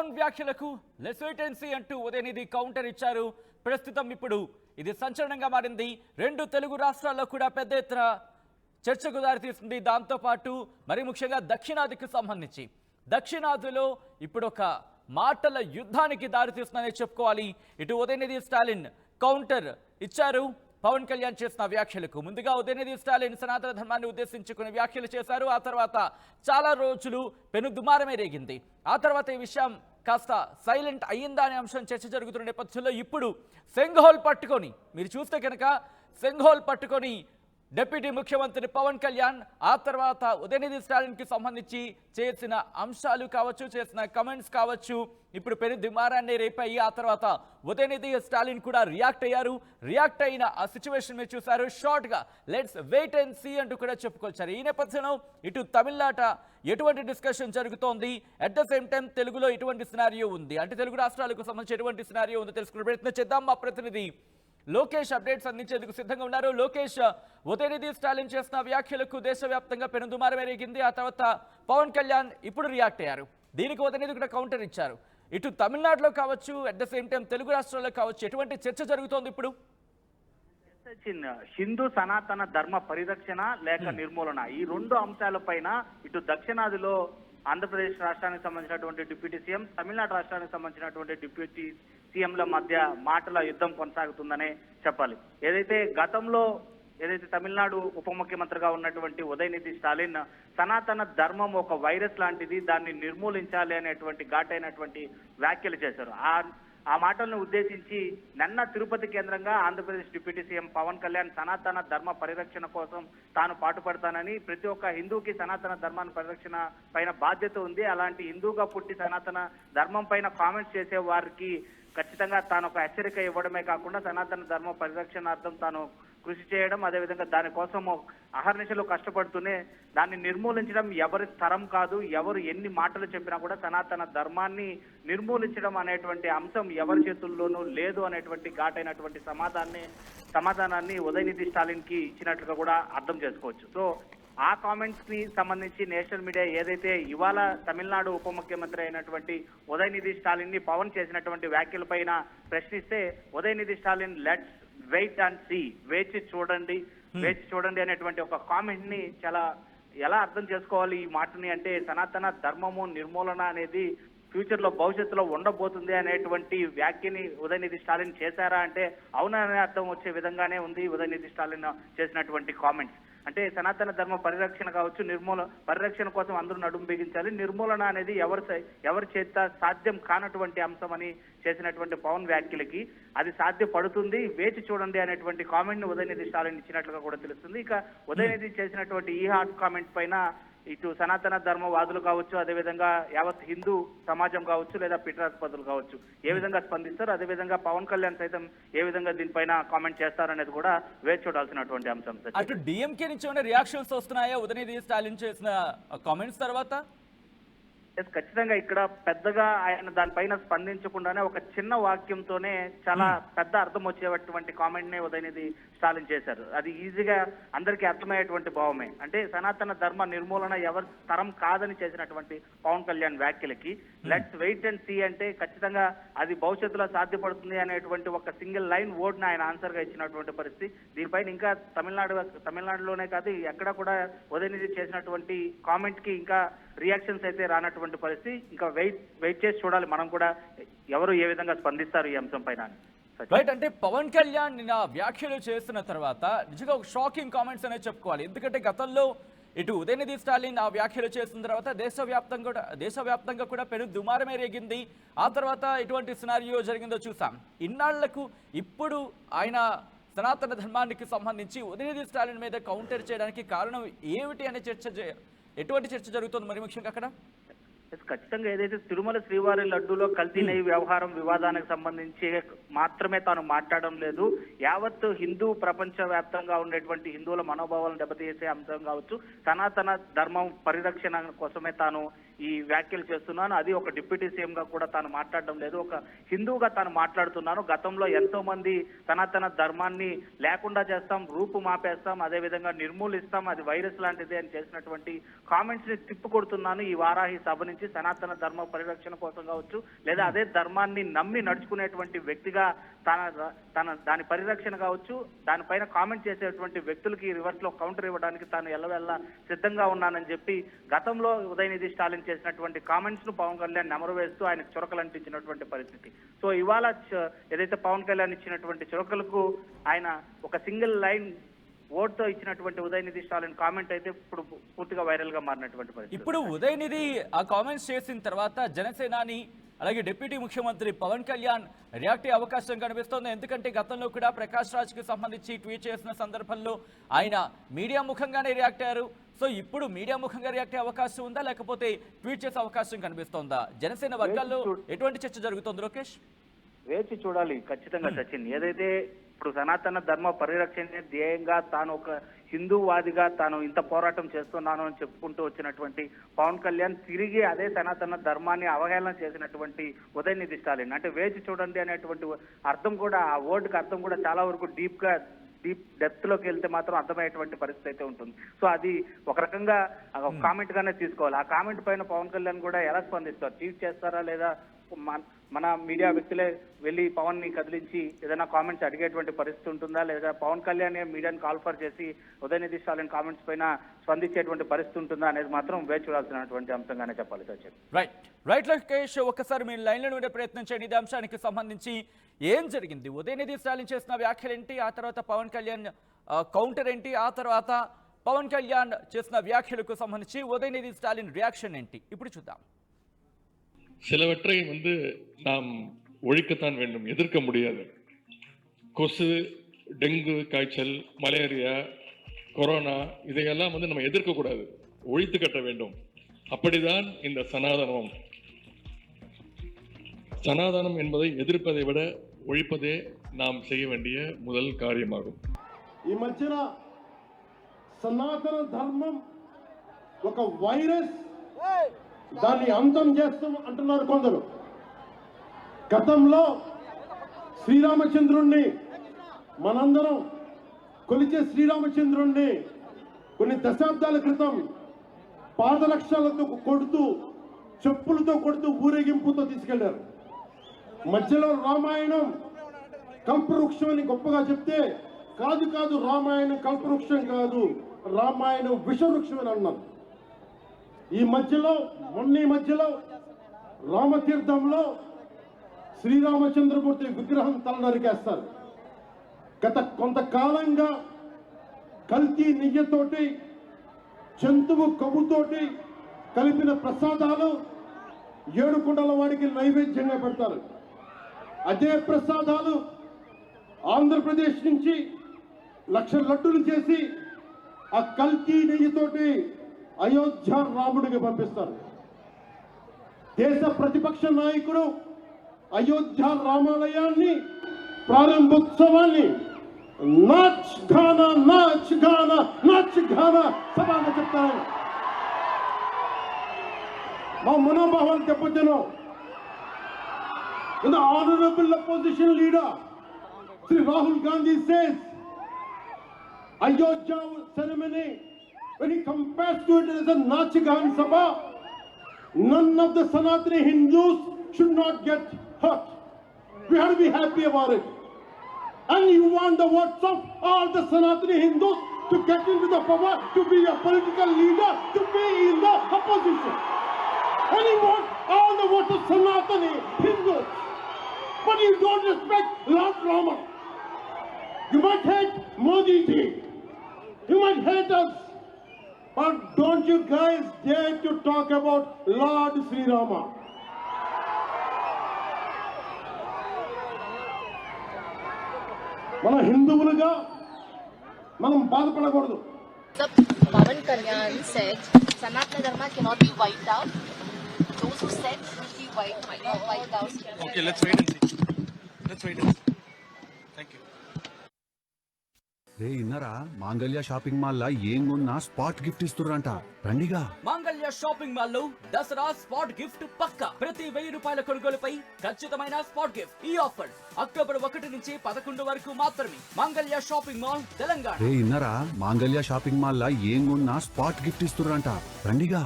పవన్ వ్యాఖ్యలకు let's wait and see అంటూ Udhayanidhi counter ఇచ్చారు. ప్రస్తుతం ఇప్పుడు ఇది సంచలనంగా మారింది. రెండు తెలుగు రాష్ట్రాల్లో కూడా పెద్ద ఎత్తున చర్చకు దారితీస్తుంది. దాంతోపాటు మరి ముఖ్యంగా దక్షిణాదికి సంబంధించి దక్షిణాదిలో ఇప్పుడు ఒక మాటల యుద్ధానికి దారితీస్తుందని చెప్పుకోవాలి. ఇటు ఉదయనిధి స్టాలిన్ కౌంటర్ ఇచ్చారు పవన్ కళ్యాణ్ చేసిన వ్యాఖ్యలకు. ముందుగా ఉదయనిధి స్టాలిన్ సనాతన ధర్మాన్ని ఉద్దేశించుకుని వ్యాఖ్యలు చేశారు. ఆ తర్వాత చాలా రోజులు పెనుదుమారమే రేగింది. ఆ తర్వాత ఈ విషయం కాస్త సైలెంట్ అయ్యిందా అనే అంశం చర్చ జరుగుతున్న నేపథ్యంలో ఇప్పుడు సింఘోల్ పట్టుకొని మీరు చూస్తే కనుక సింఘోల్ పట్టుకొని డిప్యూటీ ముఖ్యమంత్రి పవన్ కళ్యాణ్ ఆ తర్వాత ఉదయనిధి స్టాలిన్కి సంబంధించి చేసిన అంశాలు కావచ్చు, చేసిన కమెంట్స్ కావచ్చు, ఇప్పుడు పెను దుమారాన్ని రేపాయి. ఆ తర్వాత ఉదయనిధి స్టాలిన్ కూడా రియాక్ట్ అయ్యారు. రియాక్ట్ అయిన ఆ సిచ్యువేషన్ మీరు చూశారు. షార్ట్గా లెట్స్ వెయిట్ అండ్ సీ అంటూ కూడా చెప్పుకొచ్చారు. ఈ నేపథ్యంలో ఇటు తమిళనాట ఎటువంటి డిస్కషన్ జరుగుతోంది, అట్ ద సేమ్ టైం తెలుగులో ఎటువంటి సినారియో ఉంది, అంటే తెలుగు రాష్ట్రాలకు సంబంధించి ఎటువంటి సినారియో ఉందో తెలుసుకునే ప్రయత్నం చేద్దాం. మా ప్రతినిధి లోకేష్ అప్డేట్స్ అందించేందుకు సిద్ధంగా ఉన్నారు. లోకేష్, ఉదయనిధి స్టాలిన్ చేసిన వ్యాఖ్యలకు దేశవ్యాప్తంగా పెనుదుమారం ఎరిగింది. ఆ తర్వాత పవన్ కళ్యాణ్ ఇప్పుడు రియాక్ట్ అయ్యారు. దీనికి ఉదయనిధి కూడా కౌంటర్ ఇచ్చారు. ఇటు తమిళనాడులో కావచ్చు, at the same time Telugu రాష్ట్రాల్లో కావచ్చు, ఎటువంటి చర్చ జరుగుతోంది ఇప్పుడు? హిందూ సనాతన ధర్మ పరిరక్షణ లేక నిర్మూలన, ఈ రెండు అంశాలపైన ఇటు దక్షిణాదిలో ఆంధ్రప్రదేశ్ రాష్ట్రానికి సంబంధించినటువంటి డిప్యూటీ సీఎం, తమిళనాడు రాష్ట్రానికి సంబంధించినటువంటి డిప్యూటీ సీఎంల మధ్య మాటల యుద్ధం కొనసాగుతుందనే చెప్పాలి. గతంలో తమిళనాడు ఉప ముఖ్యమంత్రిగా ఉన్నటువంటి ఉదయనిధి స్టాలిన్ సనాతన ధర్మం ఒక వైరస్ లాంటిది, దాన్ని నిర్మూలించాలి అనేటువంటి ఘాటైనటువంటి వ్యాఖ్యలు చేశారు. ఆ మాటలను ఉద్దేశించి నిన్న తిరుపతి కేంద్రంగా ఆంధ్రప్రదేశ్ డిప్యూటీ సీఎం పవన్ కళ్యాణ్ సనాతన ధర్మ పరిరక్షణ కోసం తాను పాటుపడతానని, ప్రతి ఒక్క హిందూకి సనాతన ధర్మాన్ని పరిరక్షణ పైన బాధ్యత ఉంది, అలాంటి హిందూగా పుట్టి సనాతన ధర్మం పైన కామెంట్స్ చేసే వారికి ఖచ్చితంగా తాను ఒక హెచ్చరిక ఇవ్వడమే కాకుండా సనాతన ధర్మ పరిరక్షణార్థం తాను కృషి చేయడం, అదేవిధంగా దానికోసం అహర్నిశలు కష్టపడుతూనే దాన్ని నిర్మూలించడం ఎవరి తరం కాదు, ఎవరు ఎన్ని మాటలు చెప్పినా కూడా సనాతన ధర్మాన్ని నిర్మూలించడం అనేటువంటి అంశం ఎవరి చేతుల్లోనూ లేదు అనేటువంటి ఘాటైనటువంటి సమాధానాన్ని ఉదయనిధి స్టాలిన్ కి ఇచ్చినట్లుగా కూడా అర్థం చేసుకోవచ్చు. సో ఆ కామెంట్స్ ని సంబంధించి నేషనల్ మీడియా ఏదైతే ఇవాళ తమిళనాడు ఉప ముఖ్యమంత్రి అయినటువంటి ఉదయనిధి స్టాలిన్ ని పవన్ చేసినటువంటి వ్యాఖ్యలపైన ప్రశ్నిస్తే Udhayanidhi Stalin let's wait and see, వేచి చూడండి అనేటువంటి ఒక కామెంట్ ని చాలా ఎలా అర్థం చేసుకోవాలి ఈ మాటని అంటే, సనాతన ధర్మము నిర్మూలన అనేది ఫ్యూచర్ లో భవిష్యత్తులో ఉండబోతుంది అనేటువంటి వ్యాఖ్యని ఉదయనిధి స్టాలిన్ చేశారా అంటే అవుననే అర్థం వచ్చే విధంగానే ఉంది ఉదయనిధి స్టాలిన్ చేసినటువంటి కామెంట్స్. అంటే సనాతన ధర్మ పరిరక్షణ కావచ్చు, పరిరక్షణ కోసం అందరూ నడుము బిగించాలి, నిర్మూలన అనేది ఎవరి చేత సాధ్యం కానటువంటి అంశం అని చేసినటువంటి పవన్ వ్యాఖ్యలకి అది సాధ్యపడుతుంది, వేచి చూడండి అనేటువంటి కామెంట్ ని ఉదయనిధి స్టాలిన్ ఇచ్చినట్లుగా కూడా తెలుస్తుంది. ఇక ఉదయనిధి చేసినటువంటి ఈ హాట్ కామెంట్ పైన ఇటు సనాతన ధర్మవాదులు కావచ్చు, అదేవిధంగా యావత్ హిందూ సమాజం కావచ్చు, లేదా పీఠాధిపతులు కావచ్చు ఏ విధంగా స్పందిస్తారు, అదేవిధంగా పవన్ కళ్యాణ్ సైతం ఏ విధంగా దీనిపైన కామెంట్ చేస్తారనేది కూడా వేచి చూడాల్సినటువంటి అంశం. అటు డిఎంకే నుంచి ఏమైనా రియాక్షన్స్ వస్తున్నాయా ఉదయనిధి స్టాలిన్ చేసిన కామెంట్స్ తర్వాత? ఖచ్చితంగా ఇక్కడ పెద్దగా ఆయన దానిపైన స్పందించకుండానే ఒక చిన్న వాక్యంతోనే చాలా పెద్ద అర్థం వచ్చేటువంటి కామెంట్ నే ఉదయనిధి స్టాలిన్ చేశారు. అది ఈజీగా అందరికీ అర్థమయ్యేటువంటి భావమే. అంటే సనాతన ధర్మ నిర్మూలన ఎవరి తరం కాదని చేసినటువంటి పవన్ కళ్యాణ్ వ్యాఖ్యలకి లెట్స్ వెయిట్ అండ్ సీ అంటే ఖచ్చితంగా అది భవిష్యత్తులో సాధ్యపడుతుంది అనేటువంటి ఒక సింగిల్ లైన్ వర్డ్ ని ఆయన ఆన్సర్ గా ఇచ్చినటువంటి పరిస్థితి. దీనిపైన ఇంకా తమిళనాడులోనే కాదు ఎక్కడ కూడా ఉదయనిధి చేసినటువంటి కామెంట్ కి ఇంకా రియాక్షన్స్ అయితే రానటువంటి పరిస్థితి. ఇంకా వెయిట్ చేసి చూడాలి మనం కూడా ఎవరు ఏ విధంగా స్పందిస్తారు ఈ అంశం పైన. రైట్, అంటే పవన్ కళ్యాణ్ నిన్న వ్యాఖ్యలు చేస్తున్న తర్వాత నిజంగా ఒక షాకింగ్ కామెంట్స్ అనేది చెప్పుకోవాలి. ఎందుకంటే గతంలో ఇటు ఉదయనిధి స్టాలిన్ ఆ వ్యాఖ్యలు చేసిన తర్వాత దేశవ్యాప్తంగా కూడా పెను దుమారమే రేగింది. ఆ తర్వాత ఎటువంటి సినారియో జరిగిందో చూసాం. ఇన్నాళ్లకు ఇప్పుడు ఆయన సనాతన ధర్మానికి సంబంధించి ఉదయనిధి స్టాలిన్ మీద కౌంటర్ చేయడానికి కారణం ఏమిటి అనే ఎటువంటి చర్చ జరుగుతుంది మరి ముఖ్యంగా అక్కడ? ఖచ్చితంగా ఏదైతే తిరుమల శ్రీవారి లడ్డూలో కల్తీ నెయ్యి వ్యవహారం వివాదానికి సంబంధించి మాత్రమే తాను మాట్లాడడం లేదు, యావత్ హిందూ ప్రపంచ వ్యాప్తంగా ఉండేటువంటి హిందువుల మనోభావాలను దెబ్బతీసే అంశం కావచ్చు, సనాతన ధర్మం పరిరక్షణ కోసమే తాను ఈ వ్యాఖ్యలు చేస్తున్నాను. అది ఒక డిప్యూటీ సీఎం గా కూడా తాను మాట్లాడడం లేదు, ఒక హిందువుగా తాను మాట్లాడుతున్నాను. గతంలో ఎంతో మంది సనాతన ధర్మాన్ని లేకుండా చేస్తాం, రూపు మాపేస్తాం, అదే విధంగా నిర్మూలిస్తాం, అది వైరస్ లాంటిది అని చేసినటువంటి కామెంట్స్ ని తిప్పుకొడుతున్నాను. ఈ వారాహి సభ నుంచి సనాతన ధర్మ పరిరక్షణ కోసం కావచ్చు, లేదా అదే ధర్మాన్ని నమ్మి నడుచుకునేటువంటి వ్యక్తిగా తన దాని పరిరక్షణ కావచ్చు, దానిపైన కామెంట్ చేసేటువంటి వ్యక్తులకి రివర్స్ లో కౌంటర్ ఇవ్వడానికి తాను ఎల్లవెల్ల సిద్ధంగా ఉన్నానని చెప్పి గతంలో ఉదయనిధి స్టాలిన్ చేసినటువంటి కామెంట్స్ ను పవన్ కళ్యాణ్ నెమరు వేస్తూ ఆయనకు చురకలు అంటించినటువంటి పరిస్థితి. సో ఇవాళ ఏదైతే పవన్ కళ్యాణ్ ఇచ్చినటువంటి చురకలకు ఆయన ఒక సింగిల్ లైన్ ఓట్తో ఇచ్చినటువంటి ఉదయనిధి స్టాలిన్ కామెంట్ అయితే ఇప్పుడు పూర్తిగా వైరల్ గా మారినటువంటి పరిస్థితి. ఇప్పుడు ఉదయనిధి ఆ కామెంట్స్ చేసిన తర్వాత జనసేనాని అలాగే డిప్యూటీ ముఖ్యమంత్రి పవన్ కళ్యాణ్ రియాక్ట్ అయ్యే అవకాశం కనిపిస్తోంది. ఎందుకంటే గతంలో కూడా ప్రకాష్ రాజ్కి సంబంధించి ట్వీట్ చేసిన సందర్భంలో ఆయన మీడియా ముఖంగానే రియాక్ట్ అయ్యారు. సో ఇప్పుడు మీడియా ముఖంగా రియాక్ట్ అయ్యే అవకాశం ఉందా, లేకపోతే ట్వీట్ చేసే అవకాశం కనిపిస్తోందా? జనసేన వర్గాల్లో ఎటువంటి చర్చ జరుగుతోంది లోకేష్? వేచి చూడాలి ఖచ్చితంగా సచిన్. ఏదైతే ఇప్పుడు సనాతన ధర్మ పరిరక్షణ ధ్యేయంగా తాను ఒక హిందూవాదిగా తాను ఇంత పోరాటం చేస్తున్నాను అని చెప్పుకుంటూ వచ్చినటువంటి పవన్ కళ్యాణ్ తిరిగి అదే సనాతన ధర్మాన్ని అవహేళన చేసినటువంటి ఉదయనిధి స్టాలిన్ అంటే వేచి చూడండి అనేటువంటి అర్థం కూడా, ఆ వర్డ్కి అర్థం కూడా చాలా వరకు డీప్ డెప్త్ లోకి వెళ్తే మాత్రం అర్థమయ్యేటువంటి పరిస్థితి అయితే ఉంటుంది. సో అది ఒక రకంగా కామెంట్ గానే తీసుకోవాలి. ఆ కామెంట్ పైన పవన్ కళ్యాణ్ కూడా ఎలా స్పందిస్తారు? ట్వీట్ చేస్తారా, లేదా మన మీడియా వ్యక్తులే వెళ్ళి పవన్ ని కదిలించి ఏదైనా కామెంట్స్ అడిగేటువంటి పరిస్థితి ఉంటుందా, లేదా పవన్ కళ్యాణ్ మీడియాని కాల్ఫర్ చేసి ఉదయనిధి స్టాలిన్ కామెంట్స్ పైన స్పందించేటువంటి పరిస్థితి ఉంటుందా అనేది మాత్రం వేచి చూడాల్సినటువంటి అంశంగానే చెప్పాలి సచిన్. రైట్ లోకేష్, ఒక్కసారి మీరు లైన్లో ఉండే ప్రయత్నం చేయండి. ఇది అంశానికి సంబంధించి ఏం జరిగింది? ఉదయనిధి స్టాలిన్ చేసిన వ్యాఖ్యలు ఏంటి, ఆ తర్వాత పవన్ కళ్యాణ్ కౌంటర్ ఏంటి, ఆ తర్వాత పవన్ కళ్యాణ్ చేసిన వ్యాఖ్యలకు సంబంధించి ఉదయనిధి స్టాలిన్ రియాక్షన్ ఏంటి, ఇప్పుడు చూద్దాం. சிலவற்றை நாம் ஒழிக்கத்தான் வேண்டும், எதிர்க்க முடியாது. கொசு, டெங்கு காய்ச்சல், மலேரியா, கொரோனா இதையெல்லாம் நம்ம எதிர்க்கக்கூடாது, ஒழித்து கட்ட வேண்டும். அப்படிதான் இந்த சனாதனம். சனாதனம் என்பதை எதிர்ப்பதை விட ஒழிப்பதே நாம் செய்ய வேண்டிய முதல் காரியமாகும். ఈ మధ్యన సనాతన ధర్మం ఒక వైరస్, దాన్ని అంతం చేస్తాం అంటున్నారు కొందరు. గతంలో శ్రీరామచంద్రుణ్ణి మనందరం కొలిచే శ్రీరామచంద్రుణ్ణి కొన్ని దశాబ్దాల క్రితం పాదరక్షలతో కొడుతూ, చెప్పులతో కొడుతూ, ఊరేగింపుతో తీసుకెళ్లారు. మధ్యలో రామాయణం కల్పవృక్షం అని గొప్పగా చెప్తే, కాదు రామాయణం కల్పవృక్షం కాదు, రామాయణం విషవృక్షం అని అన్నారు. ఈ మధ్యలో రామతీర్థంలో శ్రీరామచంద్రమూర్తి విగ్రహం తల నరికేస్తారు. గత కొంతకాలంగా కల్తీ నెయ్యితోటి, జంతువు కొవ్వుతోటి కలిపిన ప్రసాదాలు ఏడుకొండల వాడికి నైవేద్యంగా పెడతారు. అదే ప్రసాదాలు ఆంధ్రప్రదేశ్ నుంచి 1,00,000 లడ్డూలు చేసి ఆ కల్తీ నెయ్యితోటి అయోధ్య రాముడికి పంపిస్తారు. దేశ ప్రతిపక్ష నాయకుడు అయోధ్య రామాలయాన్ని ప్రారంభోత్సవాన్ని నాచ్ గానా సభగా చెప్తారు. మా మనోభావాలు దెబ్బతిన్నాం. The honorable opposition leader Sri Rahul Gandhi says Ayodhya ceremony, when he compares to it as a Nachigan Sabha, none of the Sanatani Hindus should not get hurt. We have to be happy about it. And you want the votes of all the Sanatani Hindus to get into the power, to be a political leader, to be in the opposition. And you want all the votes of Sanatani Hindus. But you don't respect Lord Rama. You might hate Modi ji. You might hate us. But don't you guys dare to talk about Lord Sri Rama. మన హిందువులుగా మనం బాధపడకూడదు. Pawan Kalyan said Sanatana Dharma cannot be wiped out. Those who said should be wiped out. Okay, let's wait and see. Thank you. రే ఇన్నరా మాంగళ్య shopping mall లా ఏం కొన్నా spot gift ఇస్తుర్రంట రండిగా. మాంగళ్య shopping mall లో Dasara spot gift పక్కా. ప్రతి 1000 రూపాయల కొనుగోలుపై ఖచ్చితమైన spot gift. ఈ ఆఫర్ అక్టోబర్ 1 నుంచి 11 వరకు మాత్రమే. మాంగళ్య షాపింగ్ మాల్, తెలంగాణ. రే ఇన్నరా మాంగళ్య షాపింగ్ మాల్ లా ఏం కొన్నా స్పాట్ గిఫ్ట్ ఇస్తుర్రంట రండిగా.